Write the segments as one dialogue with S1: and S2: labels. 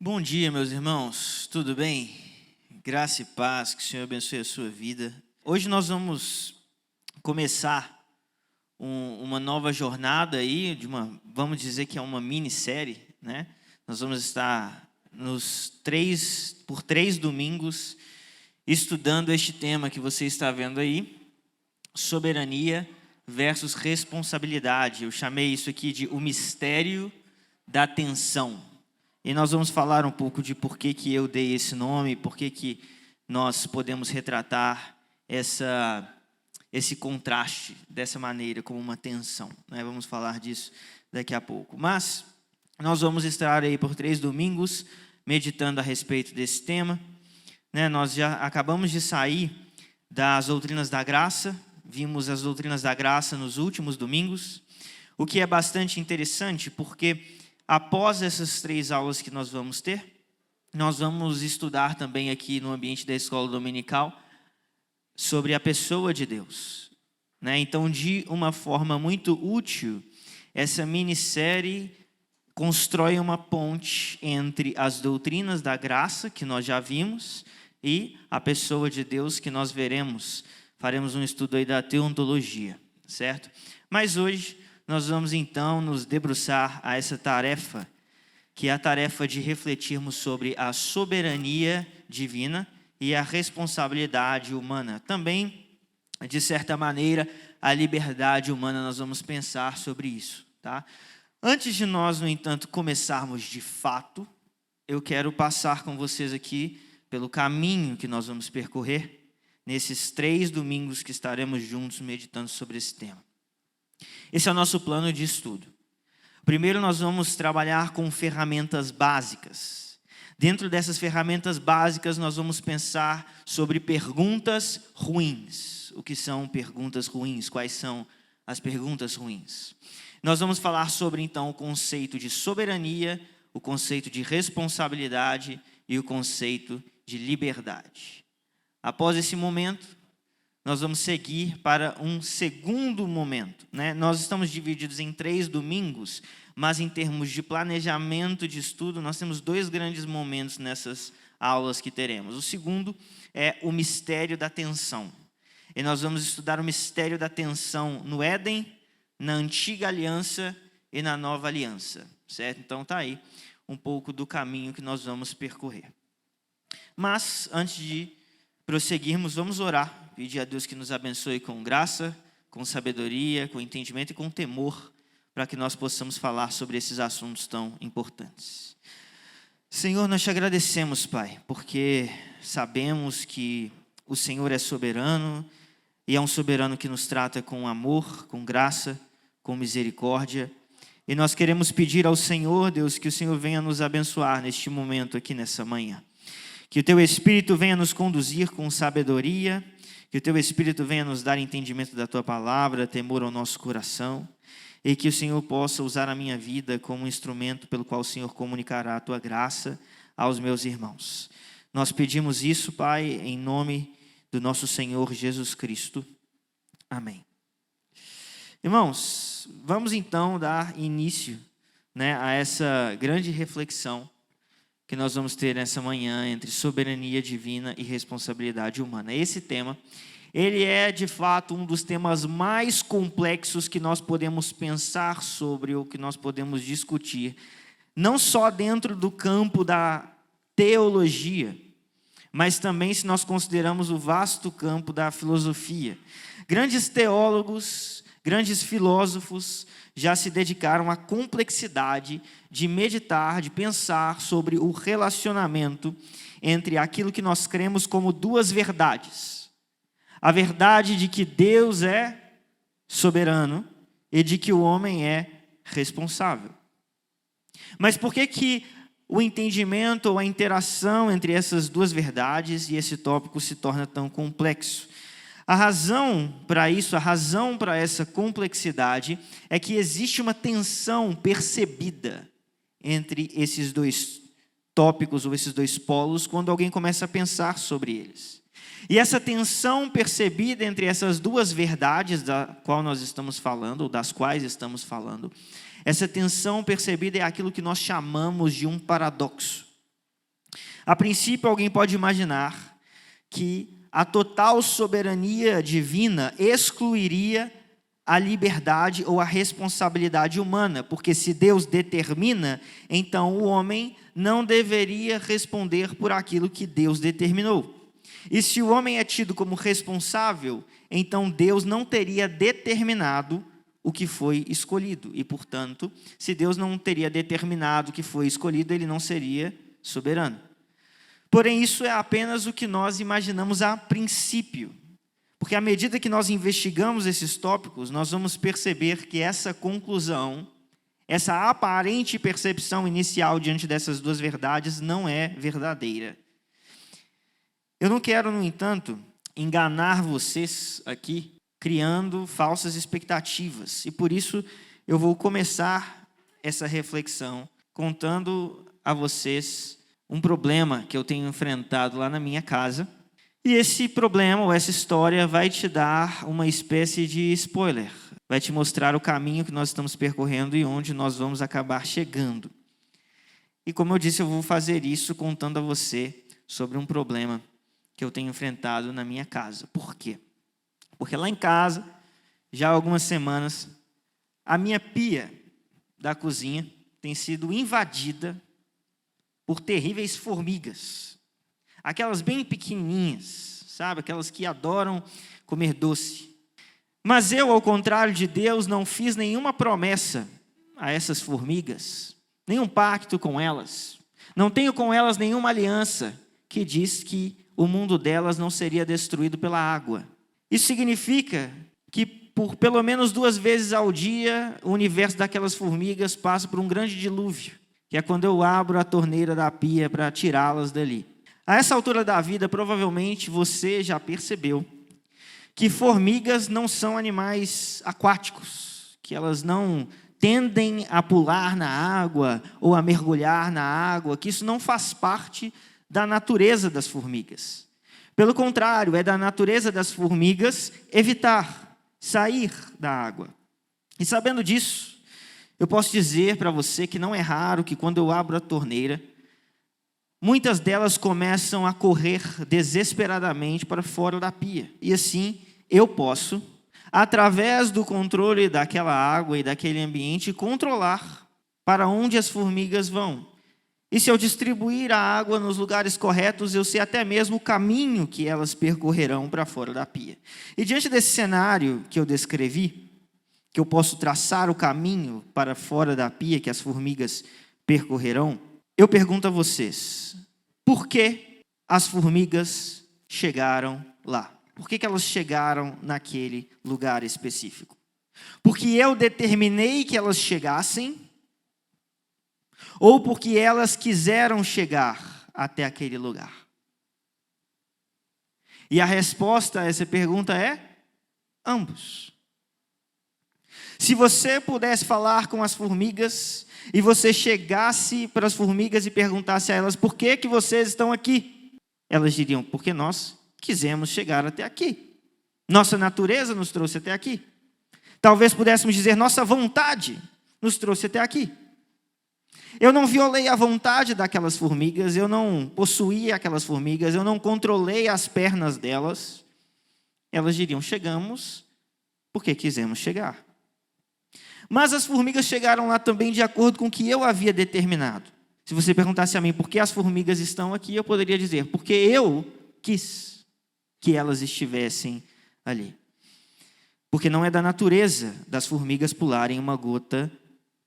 S1: Bom dia, meus irmãos, tudo bem? Graça e paz, que o Senhor abençoe a sua vida. Hoje nós vamos começar uma nova jornada aí, vamos dizer que é uma minissérie, né? Nós vamos estar por 3 domingos estudando este tema que você está vendo aí, soberania versus responsabilidade. Eu chamei isso aqui de o mistério da tensão. E nós vamos falar um pouco de por que eu dei esse nome, por que nós podemos retratar esse contraste dessa maneira, como uma tensão, né? Vamos falar disso daqui a pouco. Mas nós vamos estar aí por 3 domingos meditando a respeito desse tema, né? Nós já acabamos de sair das doutrinas da graça, vimos as doutrinas da graça nos últimos domingos, o que é bastante interessante porque após essas 3 aulas que nós vamos ter, nós vamos estudar também aqui no ambiente da escola dominical sobre a pessoa de Deus, né? Então, de uma forma muito útil, essa minissérie constrói uma ponte entre as doutrinas da graça, que nós já vimos, e a pessoa de Deus, que nós veremos. Faremos um estudo aí da teontologia, certo? Mas hoje nós vamos então nos debruçar a essa tarefa, que é a tarefa de refletirmos sobre a soberania divina e a responsabilidade humana. Também, de certa maneira, a liberdade humana, nós vamos pensar sobre isso, tá? Antes de nós, no entanto, começarmos de fato, eu quero passar com vocês aqui pelo caminho que nós vamos percorrer nesses 3 domingos que estaremos juntos meditando sobre esse tema. Esse é o nosso plano de estudo. Primeiro nós vamos trabalhar com ferramentas básicas. Dentro dessas ferramentas básicas nós vamos pensar sobre perguntas ruins. O que são perguntas ruins? Quais são as perguntas ruins? Nós vamos falar sobre então o conceito de soberania, o conceito de responsabilidade e o conceito de liberdade. Após esse momento, nós vamos seguir para um segundo momento, né? Nós estamos divididos em 3 domingos, mas em termos de planejamento de estudo, nós temos 2 grandes momentos nessas aulas que teremos. O segundo é o mistério da tensão. E nós vamos estudar o mistério da tensão no Éden, na Antiga Aliança e na Nova Aliança, certo? Então está aí um pouco do caminho que nós vamos percorrer. Mas, antes de prosseguirmos, vamos orar. Pedir a Deus que nos abençoe com graça, com sabedoria, com entendimento e com temor, para que nós possamos falar sobre esses assuntos tão importantes. Senhor, nós te agradecemos, Pai, porque sabemos que o Senhor é soberano, e é um soberano que nos trata com amor, com graça, com misericórdia. E nós queremos pedir ao Senhor, Deus, que o Senhor venha nos abençoar neste momento aqui nessa manhã. Que o Teu Espírito venha nos conduzir com sabedoria, que o Teu Espírito venha nos dar entendimento da Tua palavra, temor ao nosso coração, e que o Senhor possa usar a minha vida como um instrumento pelo qual o Senhor comunicará a Tua graça aos meus irmãos. Nós pedimos isso, Pai, em nome do nosso Senhor Jesus Cristo. Amém. Irmãos, vamos então dar início, né, a essa grande reflexão que nós vamos ter nessa manhã entre soberania divina e responsabilidade humana. Esse tema, ele é de fato um dos temas mais complexos que nós podemos pensar sobre, ou que nós podemos discutir, não só dentro do campo da teologia, mas também se nós consideramos o vasto campo da filosofia. Grandes teólogos, grandes filósofos já se dedicaram à complexidade de meditar, de pensar sobre o relacionamento entre aquilo que nós cremos como 2 verdades. A verdade de que Deus é soberano e de que o homem é responsável. Mas por que o entendimento ou a interação entre essas 2 verdades e esse tópico se torna tão complexo? A razão para isso, a razão para essa complexidade é que existe uma tensão percebida entre esses 2 tópicos ou esses 2 polos quando alguém começa a pensar sobre eles. E essa tensão percebida entre essas 2 verdades da qual nós estamos falando, ou das quais estamos falando, essa tensão percebida é aquilo que nós chamamos de um paradoxo. A princípio, alguém pode imaginar que a total soberania divina excluiria a liberdade ou a responsabilidade humana, porque se Deus determina, então o homem não deveria responder por aquilo que Deus determinou. E se o homem é tido como responsável, então Deus não teria determinado o que foi escolhido. E, portanto, se Deus não teria determinado o que foi escolhido, ele não seria soberano. Porém, isso é apenas o que nós imaginamos a princípio. Porque à medida que nós investigamos esses tópicos, nós vamos perceber que essa conclusão, essa aparente percepção inicial diante dessas duas verdades não é verdadeira. Eu não quero, no entanto, enganar vocês aqui, criando falsas expectativas. E por isso eu vou começar essa reflexão contando a vocês um problema que eu tenho enfrentado lá na minha casa. E esse problema, ou essa história, vai te dar uma espécie de spoiler. Vai te mostrar o caminho que nós estamos percorrendo e onde nós vamos acabar chegando. E como eu disse, eu vou fazer isso contando a você sobre um problema que eu tenho enfrentado na minha casa. Por quê? Porque lá em casa, já há algumas semanas, a minha pia da cozinha tem sido invadida por terríveis formigas. Aquelas bem pequenininhas, sabe? Aquelas que adoram comer doce. Mas eu, ao contrário de Deus, não fiz nenhuma promessa a essas formigas, nenhum pacto com elas. Não tenho com elas nenhuma aliança que diz que o mundo delas não seria destruído pela água. Isso significa que por pelo menos 2 vezes ao dia, o universo daquelas formigas passa por um grande dilúvio, que é quando eu abro a torneira da pia para tirá-las dali. A essa altura da vida, provavelmente você já percebeu que formigas não são animais aquáticos, que elas não tendem a pular na água ou a mergulhar na água, que isso não faz parte da natureza das formigas. Pelo contrário, é da natureza das formigas evitar sair da água. E sabendo disso, eu posso dizer para você que não é raro que quando eu abro a torneira, muitas delas começam a correr desesperadamente para fora da pia. E assim, eu posso, através do controle daquela água e daquele ambiente, controlar para onde as formigas vão. E se eu distribuir a água nos lugares corretos, eu sei até mesmo o caminho que elas percorrerão para fora da pia. E diante desse cenário que eu descrevi, que eu posso traçar o caminho para fora da pia que as formigas percorrerão, eu pergunto a vocês, por que as formigas chegaram lá? Por que elas chegaram naquele lugar específico? Porque eu determinei que elas chegassem, ou porque elas quiseram chegar até aquele lugar? E a resposta a essa pergunta é ambos. Se você pudesse falar com as formigas e você chegasse para as formigas e perguntasse a elas por que vocês estão aqui, elas diriam, porque nós quisemos chegar até aqui. Nossa natureza nos trouxe até aqui. Talvez pudéssemos dizer, nossa vontade nos trouxe até aqui. Eu não violei a vontade daquelas formigas, eu não possuí aquelas formigas, eu não controlei as pernas delas. Elas diriam, chegamos porque quisemos chegar. Mas as formigas chegaram lá também de acordo com o que eu havia determinado. Se você perguntasse a mim por que as formigas estão aqui, eu poderia dizer, porque eu quis que elas estivessem ali. Porque não é da natureza das formigas pularem uma gota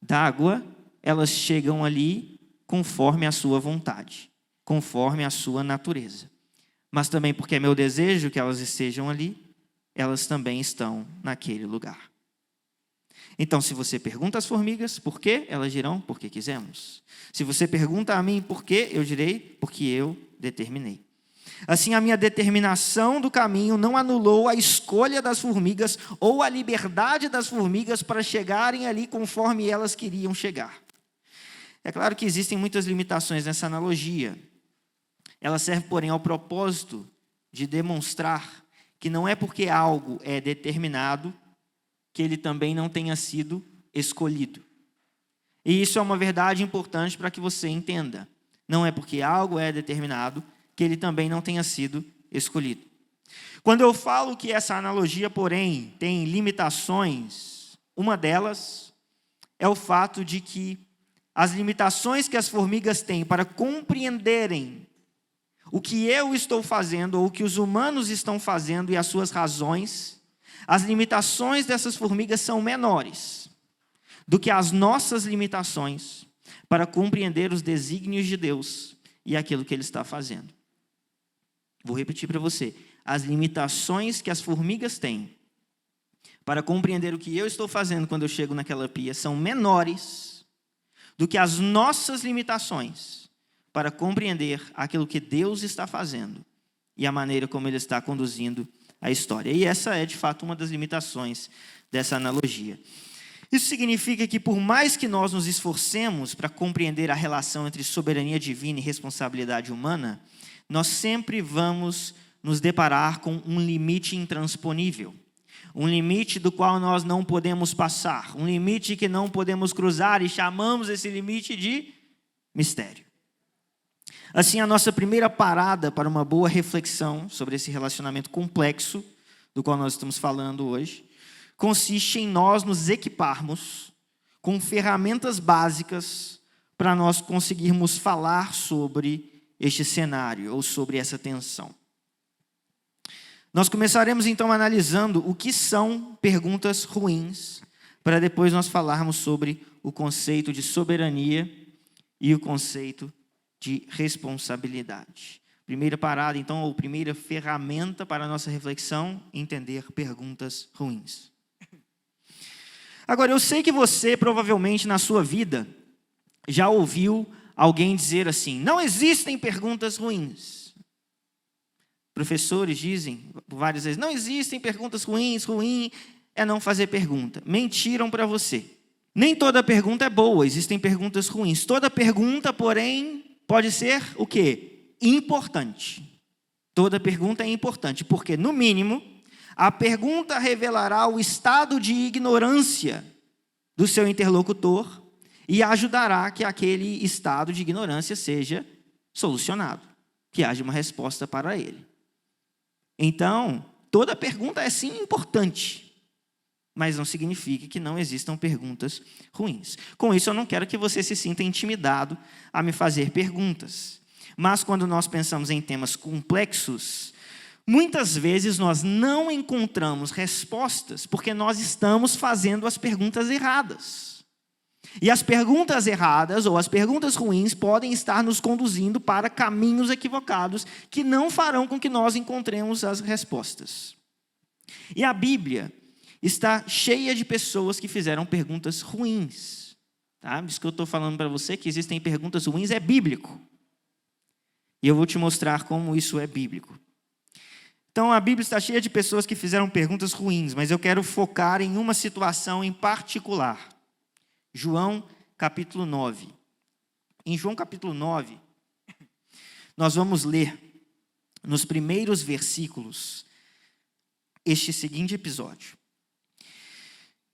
S1: d'água, elas chegam ali conforme a sua vontade, conforme a sua natureza. Mas também porque é meu desejo que elas estejam ali, elas também estão naquele lugar. Então, se você pergunta às formigas por quê, elas dirão, porque quisemos. Se você pergunta a mim por quê, eu direi, porque eu determinei. Assim, a minha determinação do caminho não anulou a escolha das formigas ou a liberdade das formigas para chegarem ali conforme elas queriam chegar. É claro que existem muitas limitações nessa analogia. Ela serve, porém, ao propósito de demonstrar que não é porque algo é determinado que ele também não tenha sido escolhido. E isso é uma verdade importante para que você entenda. não é porque algo é determinado que ele também não tenha sido escolhido. Quando eu falo que essa analogia, porém, tem limitações, uma delas é o fato de que as limitações que as formigas têm para compreenderem o que eu estou fazendo ou o que os humanos estão fazendo e as suas razões, as limitações dessas formigas são menores do que as nossas limitações para compreender os desígnios de Deus e aquilo que Ele está fazendo. Vou repetir para você. As limitações que as formigas têm para compreender o que eu estou fazendo quando eu chego naquela pia são menores do que as nossas limitações para compreender aquilo que Deus está fazendo e a maneira como Ele está conduzindo a história. E essa é, de fato, uma das limitações dessa analogia. Isso significa que, por mais que nós nos esforcemos para compreender a relação entre soberania divina e responsabilidade humana, nós sempre vamos nos deparar com um limite intransponível. Um limite do qual nós não podemos passar. Um limite que não podemos cruzar e chamamos esse limite de mistério. Assim, a nossa primeira parada para uma boa reflexão sobre esse relacionamento complexo do qual nós estamos falando hoje, consiste em nós nos equiparmos com ferramentas básicas para nós conseguirmos falar sobre este cenário ou sobre essa tensão. Nós começaremos então analisando o que são perguntas ruins, para depois nós falarmos sobre o conceito de soberania e o conceito de responsabilidade. Primeira parada, então, ou primeira ferramenta para a nossa reflexão, entender perguntas ruins. Agora, eu sei que você, provavelmente, na sua vida, já ouviu alguém dizer assim, não existem perguntas ruins. Professores dizem, várias vezes, não existem perguntas ruins, ruim é não fazer pergunta. Mentiram para você. Nem toda pergunta é boa, existem perguntas ruins. Toda pergunta, porém, pode ser o quê? Importante. Toda pergunta é importante, porque, no mínimo, a pergunta revelará o estado de ignorância do seu interlocutor e ajudará que aquele estado de ignorância seja solucionado, que haja uma resposta para ele. Então, toda pergunta é sim importante, mas não significa que não existam perguntas ruins. Com isso, eu não quero que você se sinta intimidado a me fazer perguntas. Mas quando nós pensamos em temas complexos, muitas vezes nós não encontramos respostas porque nós estamos fazendo as perguntas erradas. E as perguntas erradas ou as perguntas ruins podem estar nos conduzindo para caminhos equivocados que não farão com que nós encontremos as respostas. E a Bíblia está cheia de pessoas que fizeram perguntas ruins. Tá? Isso que eu estou falando para você, que existem perguntas ruins, é bíblico. E eu vou te mostrar como isso é bíblico. Então, a Bíblia está cheia de pessoas que fizeram perguntas ruins, mas eu quero focar em uma situação em particular. João, capítulo 9. Em João, capítulo 9, nós vamos ler, nos primeiros versículos, este seguinte episódio.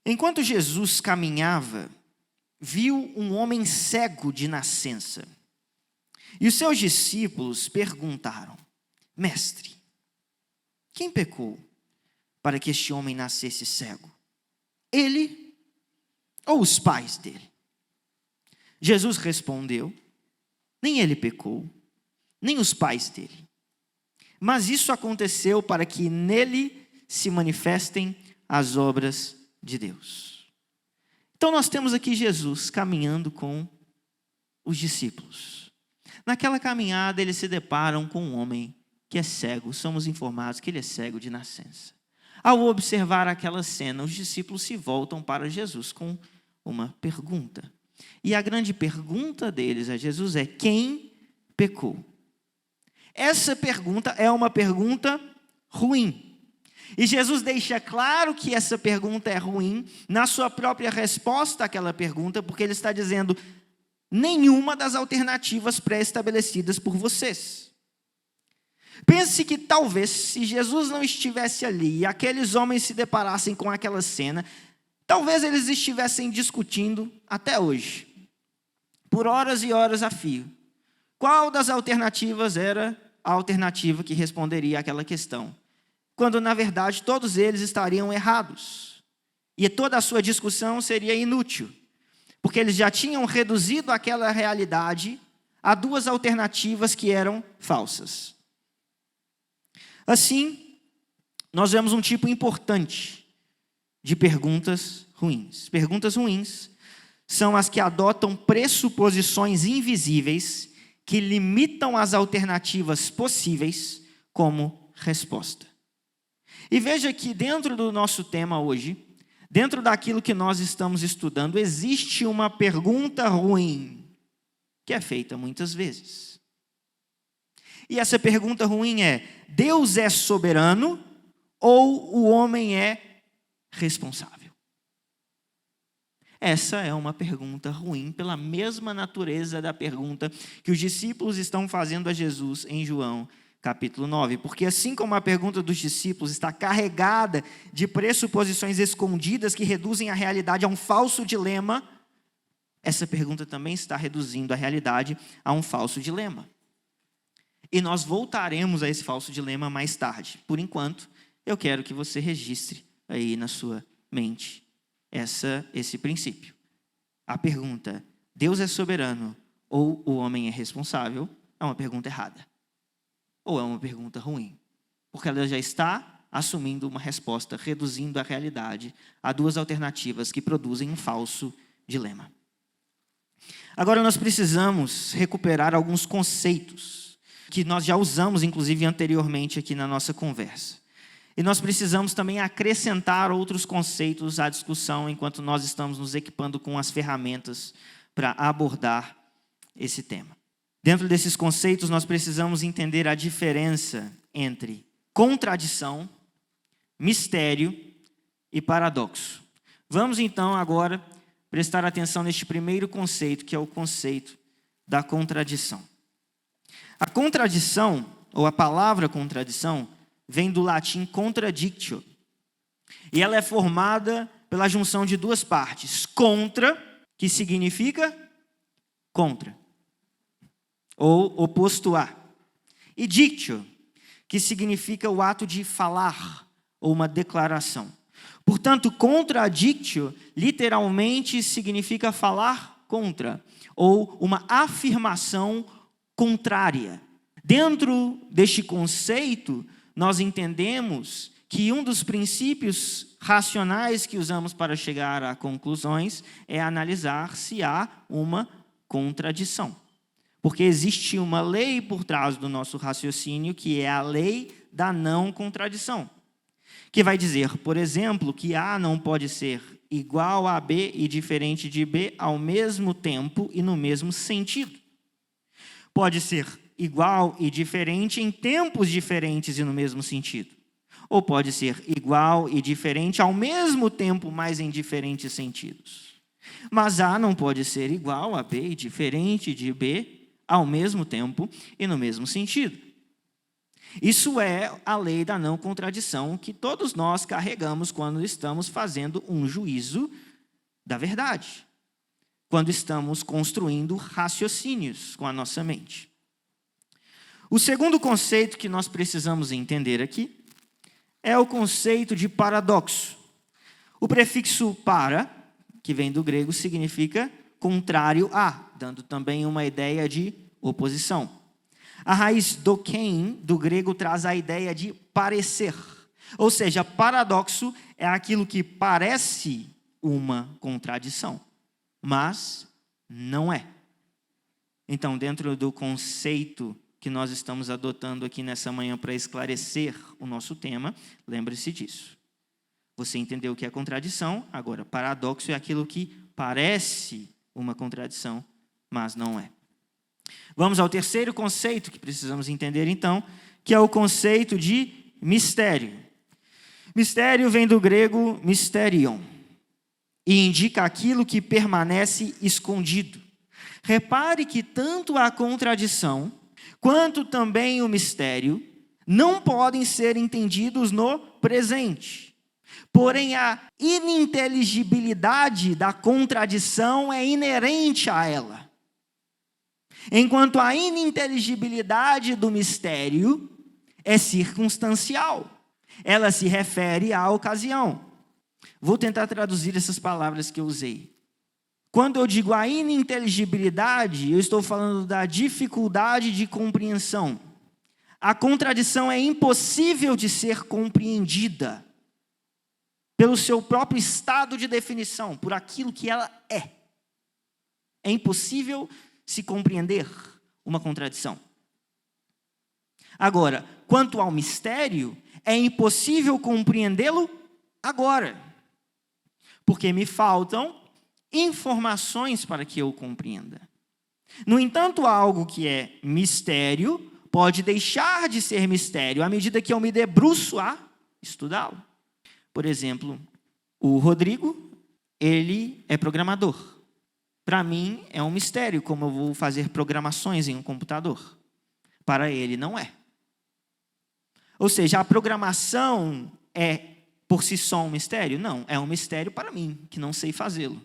S1: Enquanto Jesus caminhava, viu um homem cego de nascença. E os seus discípulos perguntaram, Mestre, quem pecou para que este homem nascesse cego? Ele ou os pais dele? Jesus respondeu, nem ele pecou, nem os pais dele. Mas isso aconteceu para que nele se manifestem as obras de Deus. Então nós temos aqui Jesus caminhando com os discípulos. Naquela caminhada eles se deparam com um homem que é cego. Somos informados que ele é cego de nascença. Ao observar aquela cena, os discípulos se voltam para Jesus com uma pergunta. E a grande pergunta deles a Jesus é: quem pecou? Essa pergunta é uma pergunta ruim. E Jesus deixa claro que essa pergunta é ruim na sua própria resposta àquela pergunta, porque ele está dizendo nenhuma das alternativas pré-estabelecidas por vocês. Pense que talvez, se Jesus não estivesse ali e aqueles homens se deparassem com aquela cena, talvez eles estivessem discutindo até hoje, por horas e horas a fio, qual das alternativas era a alternativa que responderia àquela questão, quando, na verdade, todos eles estariam errados. E toda a sua discussão seria inútil, porque eles já tinham reduzido aquela realidade a duas alternativas que eram falsas. Assim, nós vemos um tipo importante de perguntas ruins. Perguntas ruins são as que adotam pressuposições invisíveis que limitam as alternativas possíveis como resposta. E veja que dentro do nosso tema hoje, dentro daquilo que nós estamos estudando, existe uma pergunta ruim, que é feita muitas vezes. E essa pergunta ruim é: Deus é soberano ou o homem é responsável? Essa é uma pergunta ruim, pela mesma natureza da pergunta que os discípulos estão fazendo a Jesus em João capítulo 9. Porque assim como a pergunta dos discípulos está carregada de pressuposições escondidas que reduzem a realidade a um falso dilema, essa pergunta também está reduzindo a realidade a um falso dilema. E nós voltaremos a esse falso dilema mais tarde. Por enquanto, eu quero que você registre aí na sua mente esse princípio. A pergunta, Deus é soberano ou o homem é responsável, é uma pergunta errada. Ou é uma pergunta ruim. Porque ela já está assumindo uma resposta, reduzindo a realidade a duas alternativas que produzem um falso dilema. Agora nós precisamos recuperar alguns conceitos que nós já usamos, inclusive, anteriormente aqui na nossa conversa. E nós precisamos também acrescentar outros conceitos à discussão enquanto nós estamos nos equipando com as ferramentas para abordar esse tema. Dentro desses conceitos, nós precisamos entender a diferença entre contradição, mistério e paradoxo. Vamos então agora prestar atenção neste primeiro conceito, que é o conceito da contradição. A contradição, ou a palavra contradição, vem do latim contradictio. E ela é formada pela junção de duas partes. Contra, que significa contra, ou oposto a. E dictio, que significa o ato de falar, ou uma declaração. Portanto, contradictio literalmente significa falar contra, ou uma afirmação contrária. Dentro deste conceito, nós entendemos que um dos princípios racionais que usamos para chegar a conclusões é analisar se há uma contradição. Porque existe uma lei por trás do nosso raciocínio, que é a lei da não contradição, que vai dizer, por exemplo, que A não pode ser igual a B e diferente de B ao mesmo tempo e no mesmo sentido. Pode ser igual e diferente em tempos diferentes e no mesmo sentido. Ou pode ser igual e diferente ao mesmo tempo, mas em diferentes sentidos. Mas A não pode ser igual a B e diferente de B ao mesmo tempo e no mesmo sentido. Isso é a lei da não contradição que todos nós carregamos quando estamos fazendo um juízo da verdade, quando estamos construindo raciocínios com a nossa mente. O segundo conceito que nós precisamos entender aqui é o conceito de paradoxo. O prefixo para, que vem do grego, significa contrário a, dando também uma ideia de oposição. A raiz dokein, do grego, traz a ideia de parecer. Ou seja, paradoxo é aquilo que parece uma contradição, mas não é. Então, dentro do conceito que nós estamos adotando aqui nessa manhã para esclarecer o nosso tema, lembre-se disso. Você entendeu o que é contradição? Agora, paradoxo é aquilo que parece uma contradição, mas não é. Vamos ao terceiro conceito que precisamos entender, então, que é o conceito de mistério. Mistério vem do grego mysterion e indica aquilo que permanece escondido. Repare que tanto a contradição quanto também o mistério não podem ser entendidos no presente. Porém, a ininteligibilidade da contradição é inerente a ela.
S2: enquanto a ininteligibilidade do mistério é circunstancial. Ela se refere à ocasião. Vou tentar traduzir essas palavras que eu usei. Quando eu digo a ininteligibilidade, eu estou falando da dificuldade de compreensão. A contradição é impossível de ser compreendida pelo seu próprio estado de definição, por aquilo que ela é. É impossível se compreender uma contradição. Agora, quanto ao mistério, é impossível compreendê-lo agora, porque me faltam informações para que eu o compreenda. No entanto, algo que é mistério pode deixar de ser mistério à medida que eu me debruço a estudá-lo. Por exemplo, o Rodrigo, ele é programador. Para mim é um mistério como eu vou fazer programações em um computador. Para ele não é. Ou seja, a programação é por si só um mistério? Não, é um mistério para mim, que não sei fazê-lo.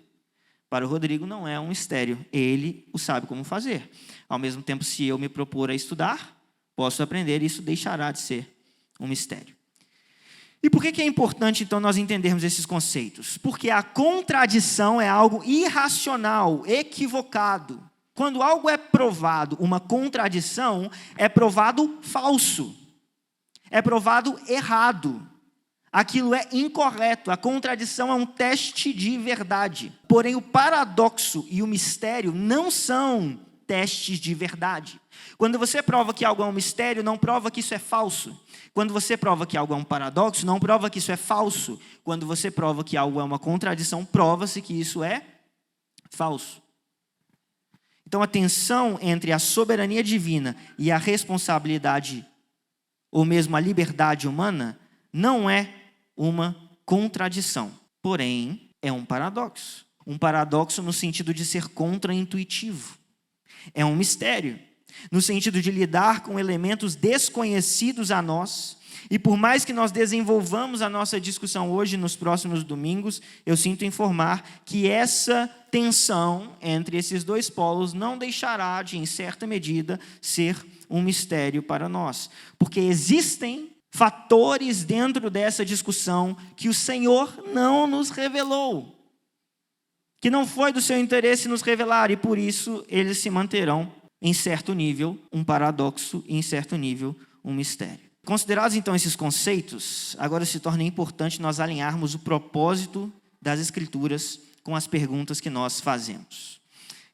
S2: Para o Rodrigo não é um mistério, ele o sabe como fazer. Ao mesmo tempo, se eu me propor a estudar, posso aprender, e isso deixará de ser um mistério. E por que é importante, então, nós entendermos esses conceitos? Porque a contradição é algo irracional, equivocado. Quando algo é provado, uma contradição, é provado falso. É provado errado. Aquilo é incorreto. A contradição é um teste de verdade. Porém, o paradoxo e o mistério não são testes de verdade. Quando você prova que algo é um mistério, não prova que isso é falso. Quando você prova que algo é um paradoxo, não prova que isso é falso. Quando você prova que algo é uma contradição, prova-se que isso é falso. Então, a tensão entre a soberania divina e a responsabilidade, ou mesmo a liberdade humana, não é uma contradição. Porém, é um paradoxo. Um paradoxo no sentido de ser contra-intuitivo. É um mistério, no sentido de lidar com elementos desconhecidos a nós. E por mais que nós desenvolvamos a nossa discussão hoje, nos próximos domingos, eu sinto informar que essa tensão entre esses dois polos não deixará de, em certa medida, ser um mistério para nós. Porque existem fatores dentro dessa discussão que o Senhor não nos revelou, que não foi do seu interesse nos revelar, e por isso eles se manterão, em certo nível, um paradoxo e, em certo nível, um mistério. Considerados, então, esses conceitos, agora se torna importante nós alinharmos o propósito das Escrituras com as perguntas que nós fazemos.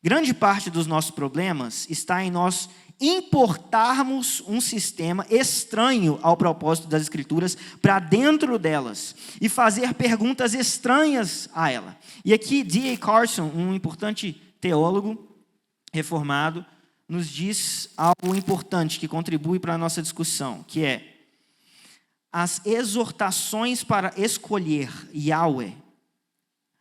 S2: Grande parte dos nossos problemas está em nós importarmos um sistema estranho ao propósito das Escrituras para dentro delas e fazer perguntas estranhas a ela. E aqui D.A. Carson, um importante teólogo reformado, nos diz algo importante que contribui para a nossa discussão, que é: as exortações para escolher Yahweh,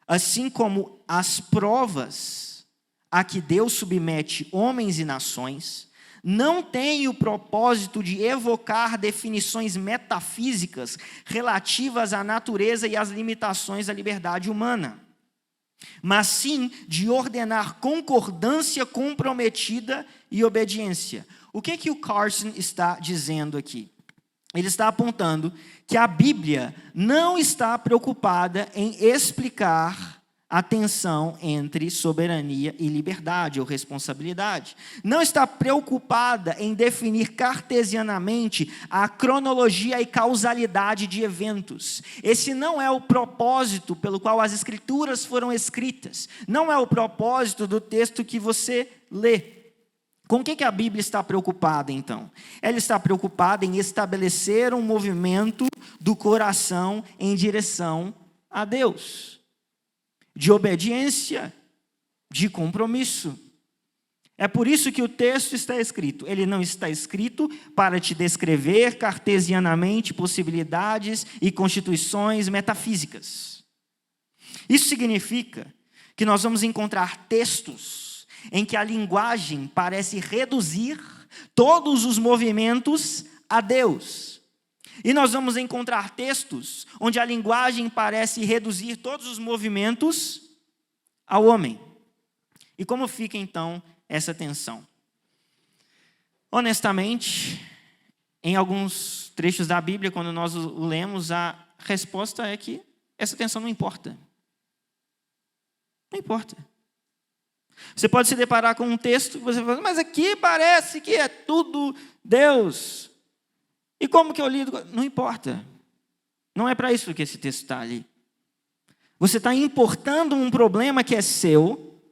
S2: assim como as provas a que Deus submete homens e nações, não tem o propósito de evocar definições metafísicas relativas à natureza e às limitações da liberdade humana, mas sim de ordenar concordância comprometida e obediência. O que o Carson está dizendo aqui? Ele está apontando que a Bíblia não está preocupada em explicar a tensão entre soberania e liberdade ou responsabilidade. Não está preocupada em definir cartesianamente a cronologia e causalidade de eventos. Esse não é o propósito pelo qual as Escrituras foram escritas. Não é o propósito do texto que você lê. Com o que a Bíblia está preocupada, então? Ela está preocupada em estabelecer um movimento do coração em direção a Deus, de obediência, de compromisso. É por isso que o texto está escrito. Ele não está escrito para te descrever cartesianamente possibilidades e constituições metafísicas. Isso significa que nós vamos encontrar textos em que a linguagem parece reduzir todos os movimentos a Deus. E nós vamos encontrar textos onde a linguagem parece reduzir todos os movimentos ao homem. E como fica, então, essa tensão? Honestamente, em alguns trechos da Bíblia, quando nós o lemos, a resposta é que essa tensão não importa. Não importa. Você pode se deparar com um texto e você fala, mas aqui parece que é tudo Deus. E como que eu lido? Não importa. Não é para isso que esse texto está ali. Você está importando um problema que é seu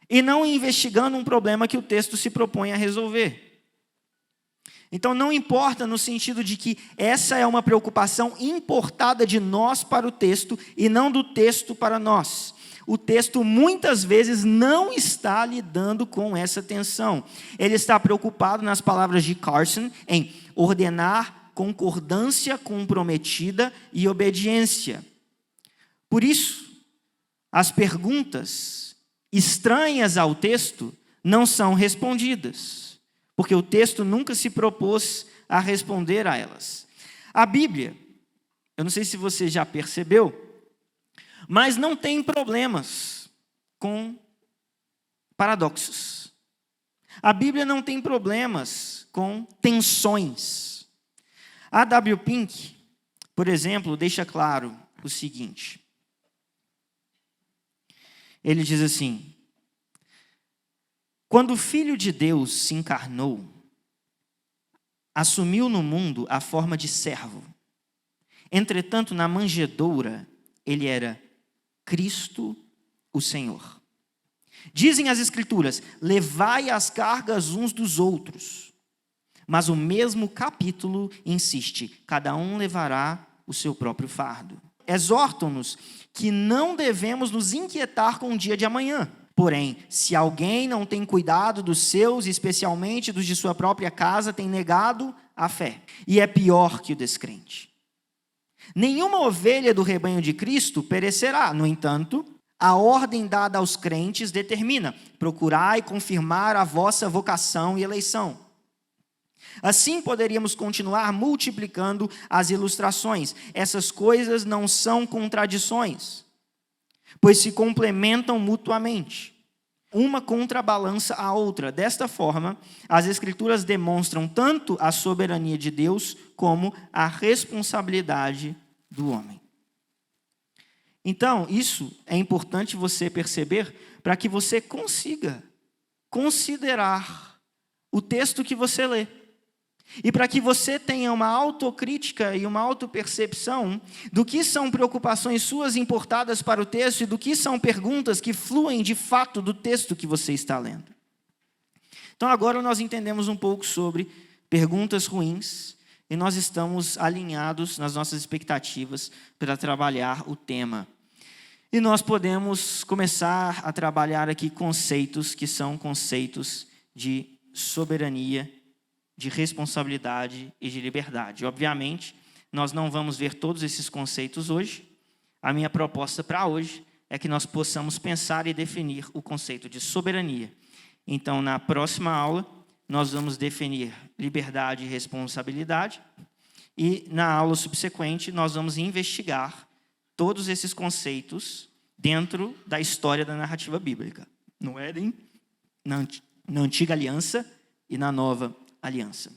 S2: e não investigando um problema que o texto se propõe a resolver. Então não importa no sentido de que essa é uma preocupação importada de nós para o texto e não do texto para nós. O texto muitas vezes não está lidando com essa tensão. Ele está preocupado, nas palavras de Carson, em ordenar concordância comprometida e obediência. Por isso, as perguntas estranhas ao texto não são respondidas, porque o texto nunca se propôs a responder a elas. A Bíblia, eu não sei se você já percebeu, mas não tem problemas com paradoxos. A Bíblia não tem problemas com tensões. A W. Pink, por exemplo, deixa claro o seguinte. Ele diz assim: quando o Filho de Deus se encarnou, assumiu no mundo a forma de servo. Entretanto, na manjedoura, ele era Cristo, o Senhor. Dizem as Escrituras, levai as cargas uns dos outros. Mas o mesmo capítulo insiste, cada um levará o seu próprio fardo. Exortam-nos que não devemos nos inquietar com o dia de amanhã. Porém, se alguém não tem cuidado dos seus, especialmente dos de sua própria casa, tem negado a fé. E é pior que o descrente. Nenhuma ovelha do rebanho de Cristo perecerá. No entanto, a ordem dada aos crentes determina: procurai confirmar a vossa vocação e eleição. Assim poderíamos continuar multiplicando as ilustrações. Essas coisas não são contradições, pois se complementam mutuamente. Uma contrabalança a outra. Desta forma, as Escrituras demonstram tanto a soberania de Deus como a responsabilidade do homem. Então, isso é importante você perceber para que você consiga considerar o texto que você lê. E para que você tenha uma autocrítica e uma autopercepção do que são preocupações suas importadas para o texto e do que são perguntas que fluem de fato do texto que você está lendo. Então agora nós entendemos um pouco sobre perguntas ruins e nós estamos alinhados nas nossas expectativas para trabalhar o tema. E nós podemos começar a trabalhar aqui conceitos que são conceitos de soberania, de responsabilidade e de liberdade. Obviamente, nós não vamos ver todos esses conceitos hoje. A minha proposta para hoje é que nós possamos pensar e definir o conceito de soberania. Então, na próxima aula, nós vamos definir liberdade e responsabilidade. E na aula subsequente, nós vamos investigar todos esses conceitos dentro da história da narrativa bíblica. No Éden, na Antiga Aliança e na Nova Aliança.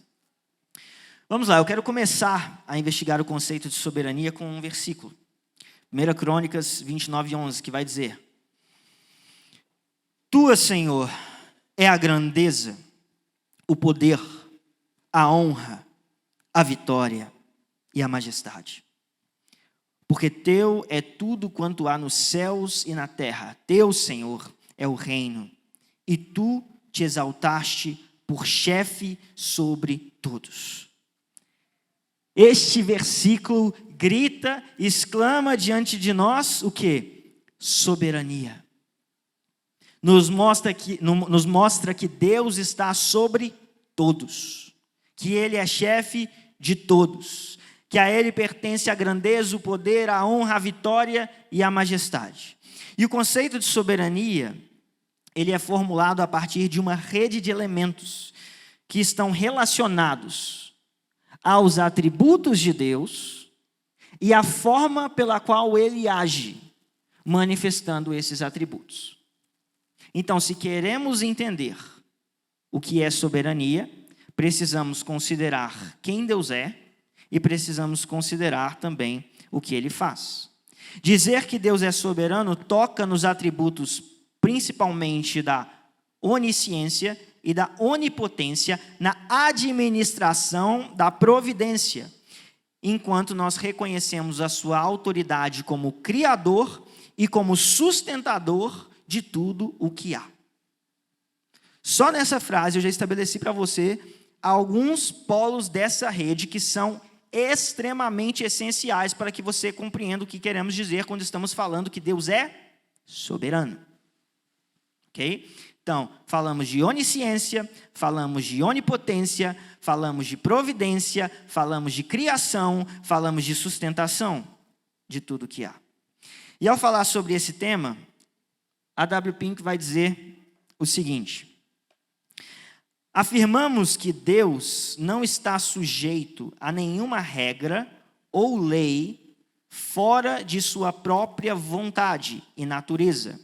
S2: Vamos lá, eu quero começar a investigar o conceito de soberania com um versículo. 1 Crônicas 29:11, que vai dizer: Tua, Senhor, é a grandeza, o poder, a honra, a vitória e a majestade. Porque teu é tudo quanto há nos céus e na terra. Teu, Senhor, é o reino, e tu te exaltaste por chefe sobre todos. Este versículo grita, exclama diante de nós o quê? Soberania. Nos mostra que Deus está sobre todos, que Ele é chefe de todos, que a Ele pertence a grandeza, o poder, a honra, a vitória e a majestade. E o conceito de soberania, ele é formulado a partir de uma rede de elementos que estão relacionados aos atributos de Deus e à forma pela qual Ele age, manifestando esses atributos. Então, se queremos entender o que é soberania, precisamos considerar quem Deus é e precisamos considerar também o que Ele faz. Dizer que Deus é soberano toca nos atributos principalmente da onisciência e da onipotência na administração da providência, enquanto nós reconhecemos a sua autoridade como criador e como sustentador de tudo o que há. Só nessa frase eu já estabeleci para você alguns polos dessa rede que são extremamente essenciais para que você compreenda o que queremos dizer quando estamos falando que Deus é soberano. Ok? Então, falamos de onisciência, falamos de onipotência, falamos de providência, falamos de criação, falamos de sustentação de tudo que há. E ao falar sobre esse tema, a W. Pink vai dizer o seguinte: afirmamos que Deus não está sujeito a nenhuma regra ou lei fora de sua própria vontade e natureza,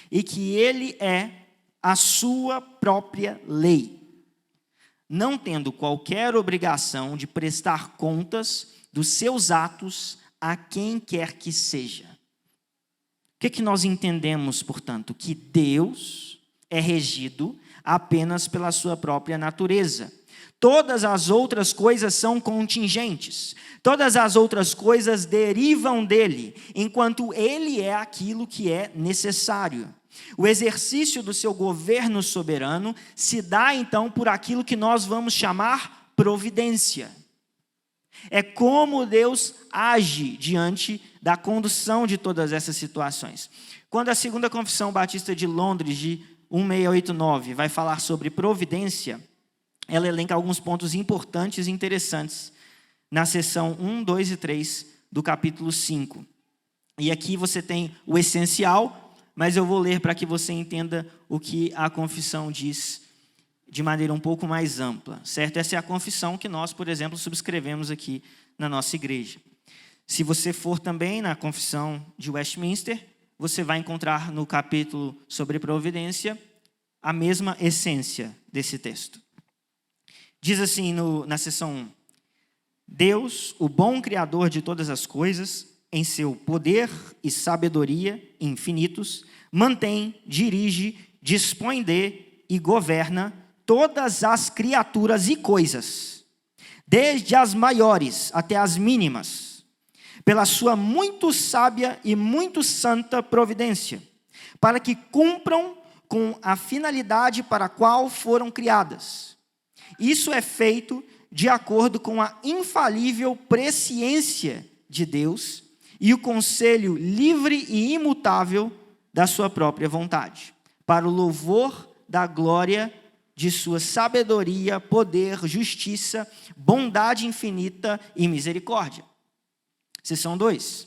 S2: e que Ele é a sua própria lei, não tendo qualquer obrigação de prestar contas dos seus atos a quem quer que seja. O que nós entendemos, portanto? Que Deus é regido apenas pela sua própria natureza. Todas as outras coisas são contingentes. Todas as outras coisas derivam dele, enquanto ele é aquilo que é necessário. O exercício do seu governo soberano se dá, então, por aquilo que nós vamos chamar providência. É como Deus age diante da condução de todas essas situações. Quando a Segunda Confissão Batista de Londres, de 1689, vai falar sobre providência, ela elenca alguns pontos importantes e interessantes na seção 1, 2 e 3 do capítulo 5. E aqui você tem o essencial, mas eu vou ler para que você entenda o que a confissão diz de maneira um pouco mais ampla, certo? Essa é a confissão que nós, por exemplo, subscrevemos aqui na nossa igreja. Se você for também na confissão de Westminster, você vai encontrar no capítulo sobre providência a mesma essência desse texto. Diz assim na seção 1: Deus, o bom Criador de todas as coisas, em seu poder e sabedoria infinitos, mantém, dirige, dispõe de e governa todas as criaturas e coisas, desde as maiores até as mínimas, pela sua muito sábia e muito santa providência, para que cumpram com a finalidade para a qual foram criadas. Isso é feito de acordo com a infalível presciência de Deus e o conselho livre e imutável da sua própria vontade, para o louvor da glória de sua sabedoria, poder, justiça, bondade infinita e misericórdia. Seção 2.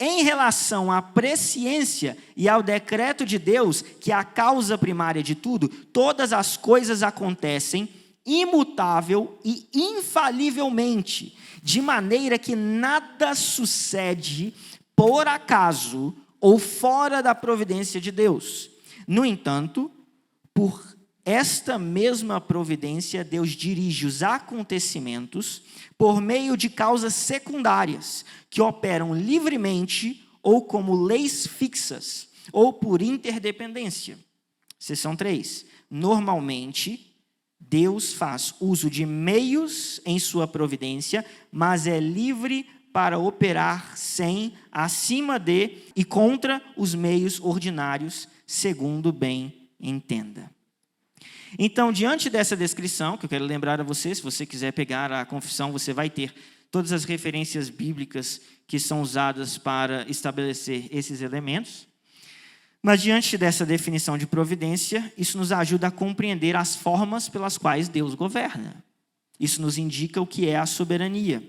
S2: Em relação à presciência e ao decreto de Deus, que é a causa primária de tudo, todas as coisas acontecem imutável e infalivelmente, de maneira que nada sucede por acaso ou fora da providência de Deus. No entanto, por esta mesma providência, Deus dirige os acontecimentos por meio de causas secundárias, que operam livremente ou como leis fixas, ou por interdependência. Seção 3. Normalmente, Deus faz uso de meios em sua providência, mas é livre para operar sem, acima de e contra os meios ordinários, segundo bem entenda. Então, diante dessa descrição, que eu quero lembrar a você, se você quiser pegar a confissão, você vai ter todas as referências bíblicas que são usadas para estabelecer esses elementos. Mas diante dessa definição de providência, isso nos ajuda a compreender as formas pelas quais Deus governa. Isso nos indica o que é a soberania.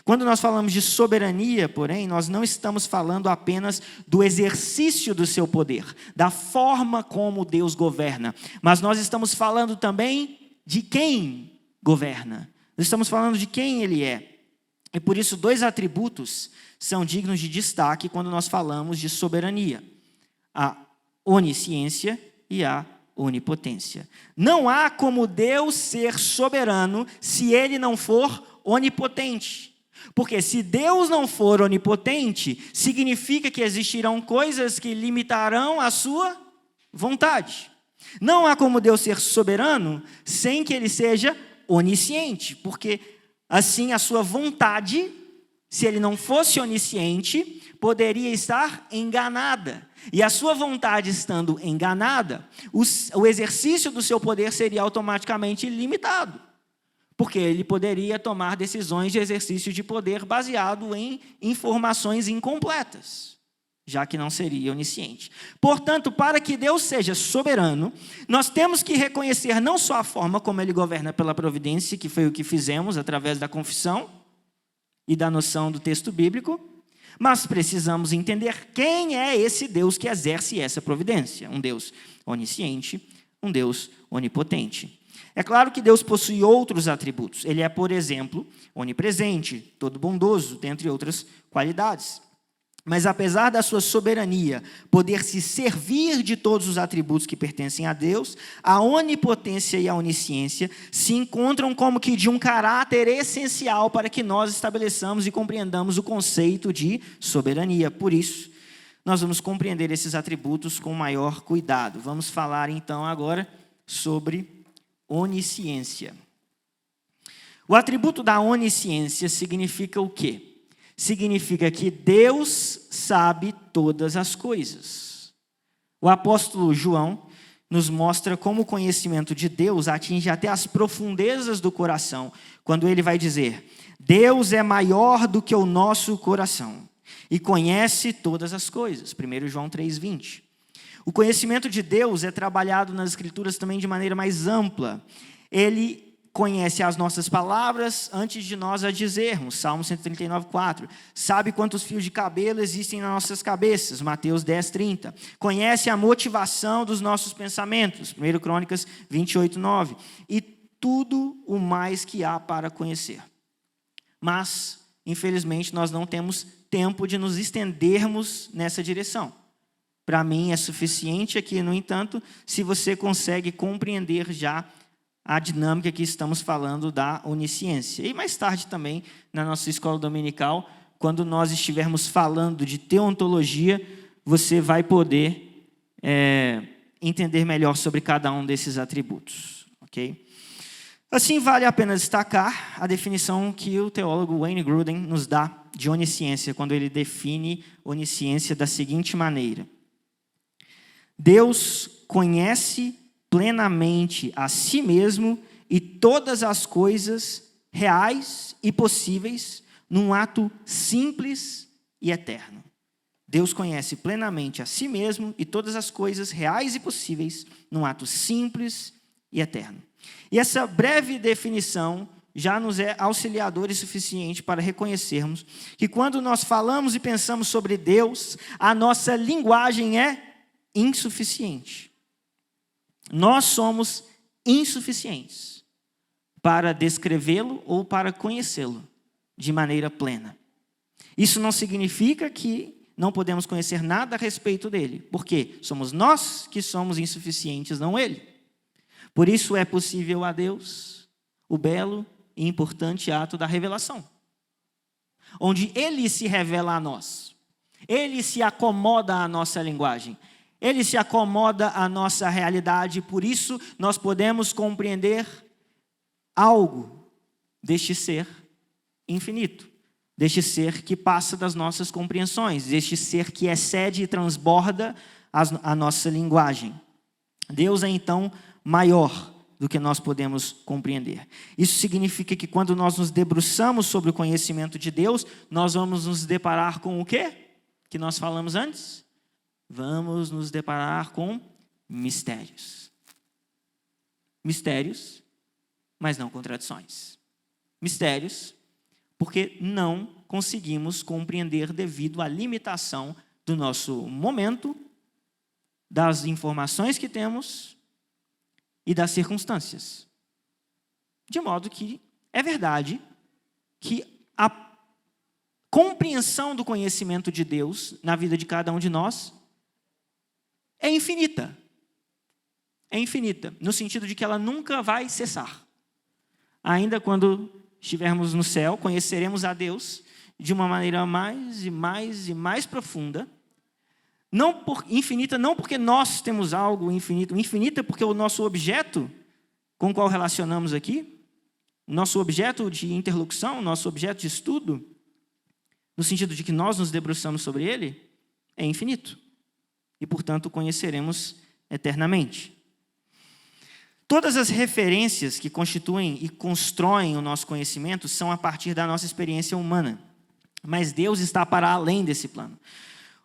S2: Quando nós falamos de soberania, porém, nós não estamos falando apenas do exercício do seu poder, da forma como Deus governa, mas nós estamos falando também de quem governa. Nós estamos falando de quem Ele é. E por isso, dois atributos são dignos de destaque quando nós falamos de soberania: a onisciência e a onipotência. Não há como Deus ser soberano se ele não for onipotente. Porque se Deus não for onipotente, significa que existirão coisas que limitarão a sua vontade. Não há como Deus ser soberano sem que ele seja onisciente, porque assim a sua vontade, se ele não fosse onisciente, poderia estar enganada. E a sua vontade estando enganada, o exercício do seu poder seria automaticamente limitado. Porque ele poderia tomar decisões de exercício de poder baseado em informações incompletas, já que não seria onisciente. Portanto, para que Deus seja soberano, nós temos que reconhecer não só a forma como ele governa pela providência, que foi o que fizemos através da confissão e da noção do texto bíblico, mas precisamos entender quem é esse Deus que exerce essa providência. Um Deus onisciente, um Deus onipotente. É claro que Deus possui outros atributos. Ele é, por exemplo, onipresente, todo bondoso, dentre outras qualidades. Mas apesar da sua soberania poder se servir de todos os atributos que pertencem a Deus, a onipotência e a onisciência se encontram como que de um caráter essencial para que nós estabeleçamos e compreendamos o conceito de soberania. Por isso, nós vamos compreender esses atributos com maior cuidado. Vamos falar então agora sobre onisciência. O atributo da onisciência significa o quê? Significa que Deus sabe todas as coisas. O apóstolo João nos mostra como o conhecimento de Deus atinge até as profundezas do coração, quando ele vai dizer: Deus é maior do que o nosso coração e conhece todas as coisas. 1 João 3,20. O conhecimento de Deus é trabalhado nas Escrituras também de maneira mais ampla. Ele conhece as nossas palavras antes de nós a dizermos. Salmo 139,4. Sabe quantos fios de cabelo existem nas nossas cabeças. Mateus 10,30. Conhece a motivação dos nossos pensamentos. 1 Crônicas 28,9. E tudo o mais que há para conhecer. Mas, infelizmente, nós não temos tempo de nos estendermos nessa direção. Para mim é suficiente aqui, no entanto, se você consegue compreender já a dinâmica que estamos falando da onisciência. E mais tarde também, na nossa escola dominical, quando nós estivermos falando de teontologia, você vai poder entender melhor sobre cada um desses atributos. Okay? Assim, vale a pena destacar a definição que o teólogo Wayne Grudem nos dá de onisciência, quando ele define onisciência da seguinte maneira: Deus conhece plenamente a si mesmo e todas as coisas reais e possíveis num ato simples e eterno. Deus conhece plenamente a si mesmo e todas as coisas reais e possíveis num ato simples e eterno. E essa breve definição já nos é auxiliadora e suficiente para reconhecermos que quando nós falamos e pensamos sobre Deus, a nossa linguagem é insuficiente. Nós somos insuficientes para descrevê-lo ou para conhecê-lo de maneira plena. Isso não significa que não podemos conhecer nada a respeito dele, porque somos nós que somos insuficientes, não ele. Por isso é possível a Deus o belo e importante ato da revelação, onde ele se revela a nós, ele se acomoda à nossa linguagem, ele se acomoda à nossa realidade, por isso nós podemos compreender algo deste ser infinito, deste ser que passa das nossas compreensões, deste ser que excede e transborda a nossa linguagem. Deus é então maior do que nós podemos compreender. Isso significa que quando nós nos debruçamos sobre o conhecimento de Deus, nós vamos nos deparar com o quê? Que nós falamos antes? Vamos nos deparar com mistérios. Mistérios, mas não contradições. Mistérios, porque não conseguimos compreender devido à limitação do nosso momento, das informações que temos e das circunstâncias. De modo que é verdade que a compreensão do conhecimento de Deus na vida de cada um de nós é infinita. é infinita, no sentido de que ela nunca vai cessar. Ainda quando estivermos no céu, conheceremos a Deus de uma maneira mais e mais e mais profunda. Infinita não porque nós temos algo infinito, infinita porque o nosso objeto com o qual relacionamos aqui, nosso objeto de interlocução, nosso objeto de estudo, no sentido de que nós nos debruçamos sobre ele, é infinito. E, portanto, conheceremos eternamente. Todas as referências que constituem e constroem o nosso conhecimento são a partir da nossa experiência humana. Mas Deus está para além desse plano.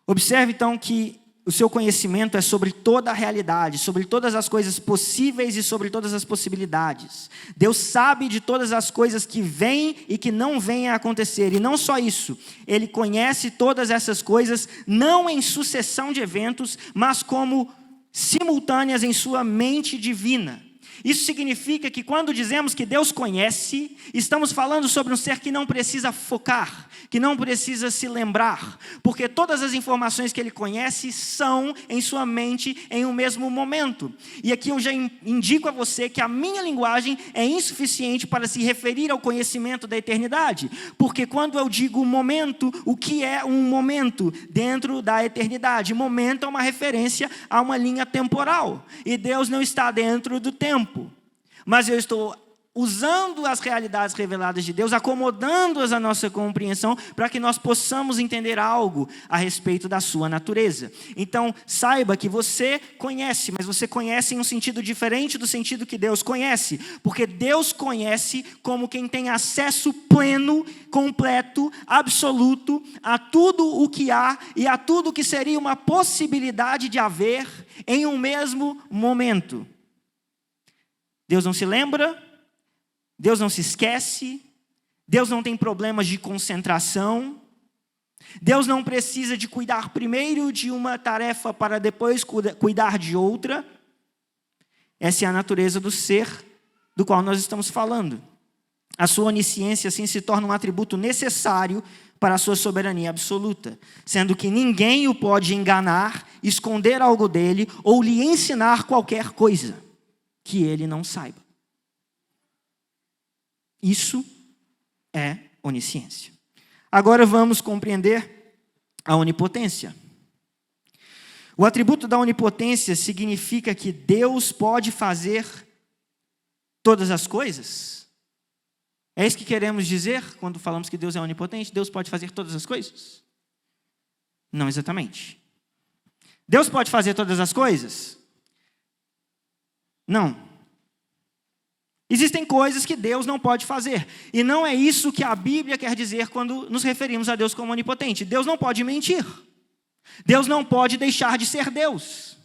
S2: Observe, então, que o seu conhecimento é sobre toda a realidade, sobre todas as coisas possíveis e sobre todas as possibilidades. Deus sabe de todas as coisas que vêm e que não vêm a acontecer. E não só isso, Ele conhece todas essas coisas, não em sucessão de eventos, mas como simultâneas em sua mente divina. Isso significa que quando dizemos que Deus conhece, estamos falando sobre um ser que não precisa focar, que não precisa se lembrar, porque todas as informações que Ele conhece são em sua mente em um mesmo momento. E aqui eu já indico a você que a minha linguagem é insuficiente para se referir ao conhecimento da eternidade, porque quando eu digo momento, o que é um momento dentro da eternidade? Momento é uma referência a uma linha temporal, e Deus não está dentro do tempo. Mas eu estou usando as realidades reveladas de Deus, acomodando-as à nossa compreensão, para que nós possamos entender algo a respeito da sua natureza. Então, saiba que você conhece, mas você conhece em um sentido diferente do sentido que Deus conhece, porque Deus conhece como quem tem acesso pleno, completo, absoluto, a tudo o que há e a tudo o que seria uma possibilidade de haver em um mesmo momento. Deus não se lembra, Deus não se esquece, Deus não tem problemas de concentração, Deus não precisa de cuidar primeiro de uma tarefa para depois cuidar de outra. Essa é a natureza do ser do qual nós estamos falando. A sua onisciência, assim, se torna um atributo necessário para a sua soberania absoluta, sendo que ninguém o pode enganar, esconder algo dele ou lhe ensinar qualquer coisa que ele não saiba. Isso é onisciência. Agora vamos compreender a onipotência. O atributo da onipotência significa que Deus pode fazer todas as coisas. É isso que queremos dizer quando falamos que Deus é onipotente? Deus pode fazer todas as coisas? Não exatamente. Deus pode fazer todas as coisas? Não. Existem coisas que Deus não pode fazer. E não é isso que a Bíblia quer dizer quando nos referimos a Deus como onipotente. Deus não pode mentir. Deus não pode deixar de ser Deus.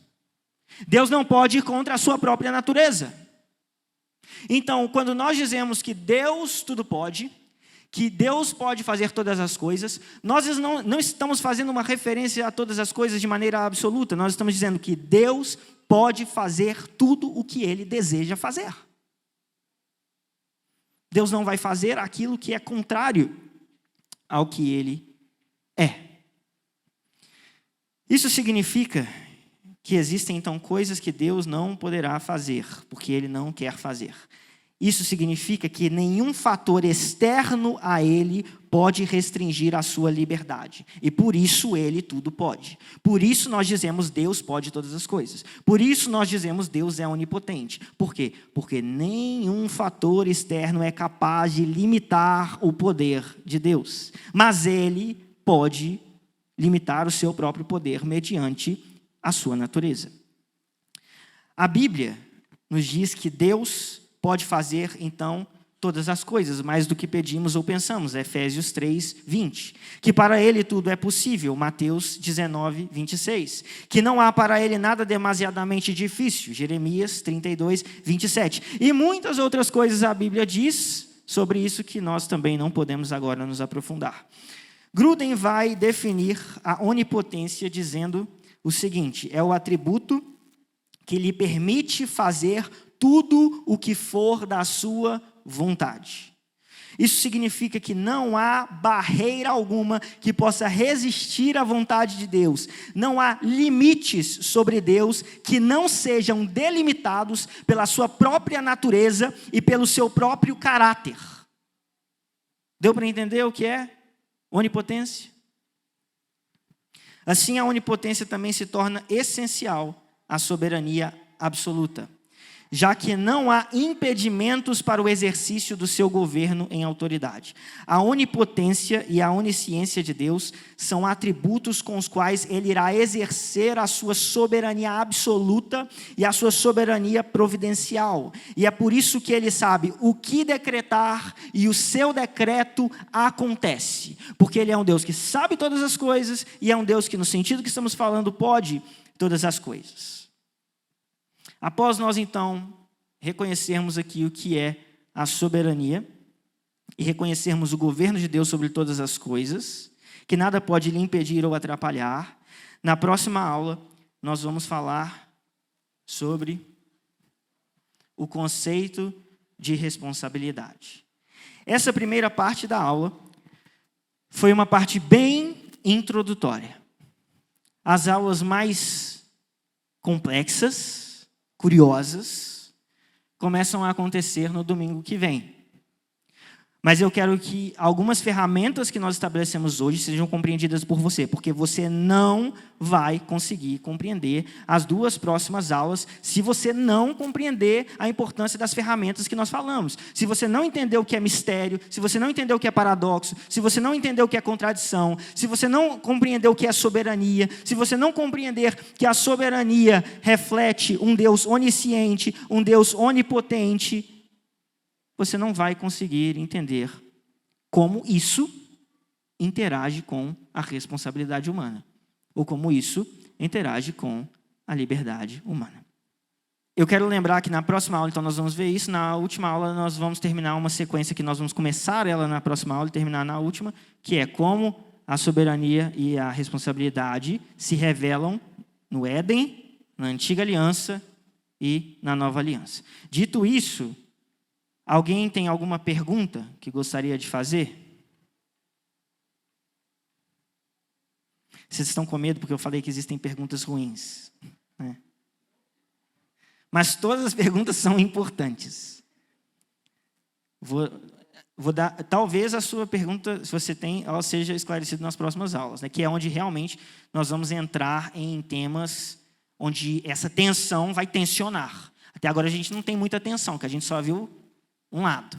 S2: Deus não pode ir contra a sua própria natureza. Então, quando nós dizemos que Deus tudo pode, que Deus pode fazer todas as coisas, nós não estamos fazendo uma referência a todas as coisas de maneira absoluta. Nós estamos dizendo que Deus pode fazer tudo o que Ele deseja fazer. Deus não vai fazer aquilo que é contrário ao que Ele é. Isso significa que existem, então, coisas que Deus não poderá fazer, porque Ele não quer fazer. Isso significa que nenhum fator externo a Ele pode restringir a sua liberdade. E por isso Ele tudo pode. Por isso nós dizemos Deus pode todas as coisas. Por isso nós dizemos Deus é onipotente. Por quê? Porque nenhum fator externo é capaz de limitar o poder de Deus. Mas Ele pode limitar o seu próprio poder mediante a sua natureza. A Bíblia nos diz que Deus pode fazer, então, todas as coisas, mais do que pedimos ou pensamos. Efésios 3, 20. Que para Ele tudo é possível. Mateus 19, 26. Que não há para Ele nada demasiadamente difícil. Jeremias 32, 27. E muitas outras coisas a Bíblia diz sobre isso que nós também não podemos agora nos aprofundar. Gruden vai definir a onipotência dizendo o seguinte: é o atributo que lhe permite fazer tudo o que for da sua vontade. Isso significa que não há barreira alguma que possa resistir à vontade de Deus. Não há limites sobre Deus que não sejam delimitados pela sua própria natureza e pelo seu próprio caráter. Deu para entender o que é onipotência? Assim, a onipotência também se torna essencial à soberania absoluta, já que não há impedimentos para o exercício do seu governo em autoridade. A onipotência e a onisciência de Deus são atributos com os quais ele irá exercer a sua soberania absoluta e a sua soberania providencial. E é por isso que ele sabe o que decretar e o seu decreto acontece. Porque ele é um Deus que sabe todas as coisas e é um Deus que, no sentido que estamos falando, pode todas as coisas. Após nós, então, reconhecermos aqui o que é a soberania e reconhecermos o governo de Deus sobre todas as coisas, que nada pode lhe impedir ou atrapalhar, na próxima aula nós vamos falar sobre o conceito de responsabilidade. Essa primeira parte da aula foi uma parte bem introdutória. As aulas mais complexas, curiosas, começam a acontecer no domingo que vem. Mas eu quero que algumas ferramentas que nós estabelecemos hoje sejam compreendidas por você, porque você não vai conseguir compreender as duas próximas aulas se você não compreender a importância das ferramentas que nós falamos. Se você não entender o que é mistério, se você não entender o que é paradoxo, se você não entender o que é contradição, se você não compreender o que é soberania, se você não compreender que a soberania reflete um Deus onisciente, um Deus onipotente, você não vai conseguir entender como isso interage com a responsabilidade humana, ou como isso interage com a liberdade humana. Eu quero lembrar que na próxima aula, então, nós vamos ver isso. Na última aula, nós vamos terminar uma sequência que nós vamos começar ela na próxima aula e terminar na última, que é como a soberania e a responsabilidade se revelam no Éden, na Antiga Aliança e na Nova Aliança. Dito isso, alguém tem alguma pergunta que gostaria de fazer? Vocês estão com medo porque eu falei que existem perguntas ruins, né? Mas todas as perguntas são importantes. Vou dar, talvez a sua pergunta, se você tem, ela seja esclarecida nas próximas aulas, né? Que é onde realmente nós vamos entrar em temas onde essa tensão vai tensionar. Até agora a gente não tem muita tensão, que a gente só viu um lado,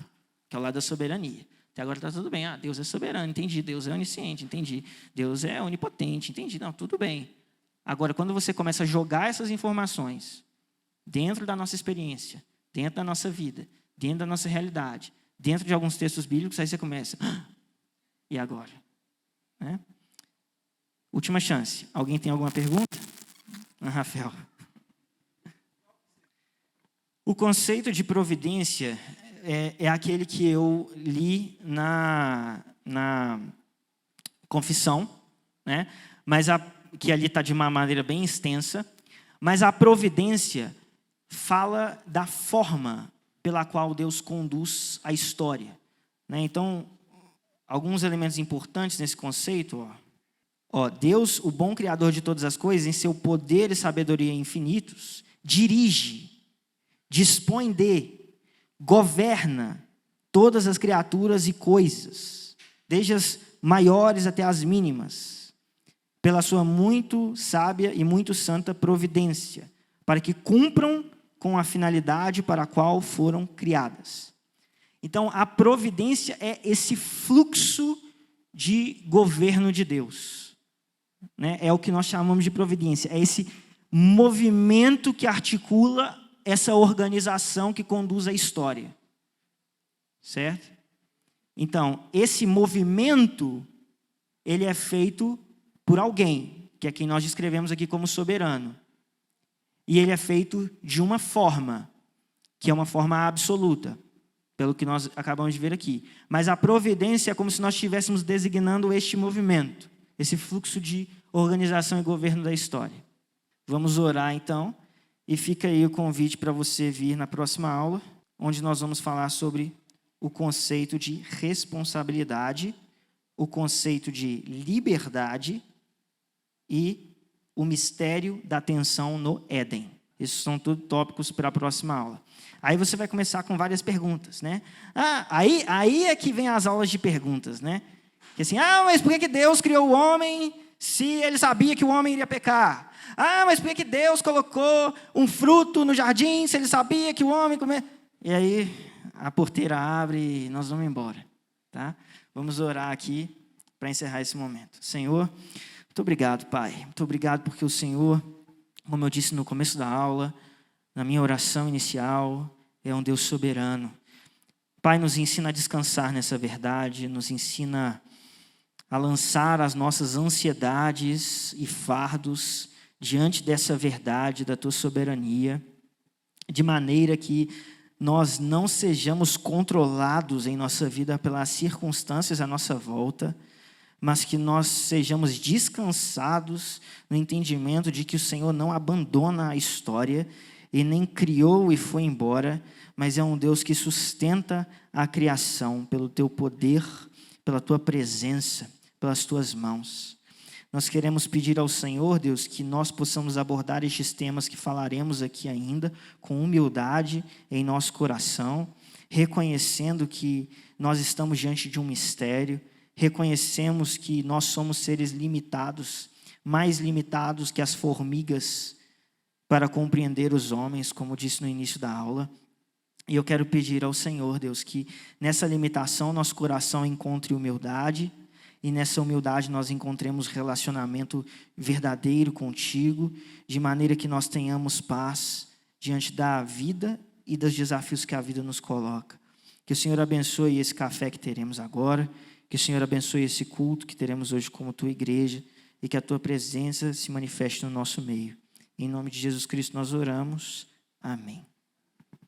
S2: que é o lado da soberania. Até agora está tudo bem. Deus é soberano, entendi. Deus é onisciente, entendi. Deus é onipotente, entendi. Não, tudo bem. Agora, quando você começa a jogar essas informações dentro da nossa experiência, dentro da nossa vida, dentro da nossa realidade, dentro de alguns textos bíblicos, aí você começa, e agora? Né? Última chance. Alguém tem alguma pergunta? Rafael. O conceito de providência é aquele que eu li na confissão, né? Mas que ali está de uma maneira bem extensa, mas a providência fala da forma pela qual Deus conduz a história, né? Então, alguns elementos importantes nesse conceito, Deus, o bom criador de todas as coisas, em seu poder e sabedoria infinitos, dirige, dispõe governa todas as criaturas e coisas, desde as maiores até as mínimas, pela sua muito sábia e muito santa providência, para que cumpram com a finalidade para a qual foram criadas. Então, a providência é esse fluxo de governo de Deus, né? É o que nós chamamos de providência, é esse movimento que articula essa organização que conduz a história, certo? Então, esse movimento, ele é feito por alguém, que é quem nós descrevemos aqui como soberano. E ele é feito de uma forma, que é uma forma absoluta, pelo que nós acabamos de ver aqui. Mas a providência é como se nós estivéssemos designando este movimento, esse fluxo de organização e governo da história. Vamos orar, então. E fica aí o convite para você vir na próxima aula, onde nós vamos falar sobre o conceito de responsabilidade, o conceito de liberdade e o mistério da tensão no Éden. Esses são tudo tópicos para a próxima aula. Aí você vai começar com várias perguntas, né? Aí é que vem as aulas de perguntas, né? Que assim, mas por que Deus criou o homem se ele sabia que o homem iria pecar? Mas por que Deus colocou um fruto no jardim se ele sabia que o homem comer? E aí a porteira abre e nós vamos embora, tá? Vamos orar aqui para encerrar esse momento. Senhor, muito obrigado, Pai. Muito obrigado porque o Senhor, como eu disse no começo da aula, na minha oração inicial, é um Deus soberano. Pai, nos ensina a descansar nessa verdade, nos ensina a lançar as nossas ansiedades e fardos diante dessa verdade da Tua soberania, de maneira que nós não sejamos controlados em nossa vida pelas circunstâncias à nossa volta, mas que nós sejamos descansados no entendimento de que o Senhor não abandona a história e nem criou e foi embora, mas é um Deus que sustenta a criação pelo Teu poder, pela Tua presença, pelas Tuas mãos. Nós queremos pedir ao Senhor, Deus, que nós possamos abordar estes temas que falaremos aqui ainda, com humildade em nosso coração, reconhecendo que nós estamos diante de um mistério, reconhecemos que nós somos seres limitados, mais limitados que as formigas, para compreender os homens, como disse no início da aula. E eu quero pedir ao Senhor, Deus, que nessa limitação nosso coração encontre humildade, e nessa humildade nós encontremos relacionamento verdadeiro contigo, de maneira que nós tenhamos paz diante da vida e dos desafios que a vida nos coloca. Que o Senhor abençoe esse café que teremos agora, que o Senhor abençoe esse culto que teremos hoje como Tua igreja, e que a Tua presença se manifeste no nosso meio. Em nome de Jesus Cristo nós oramos. Amém.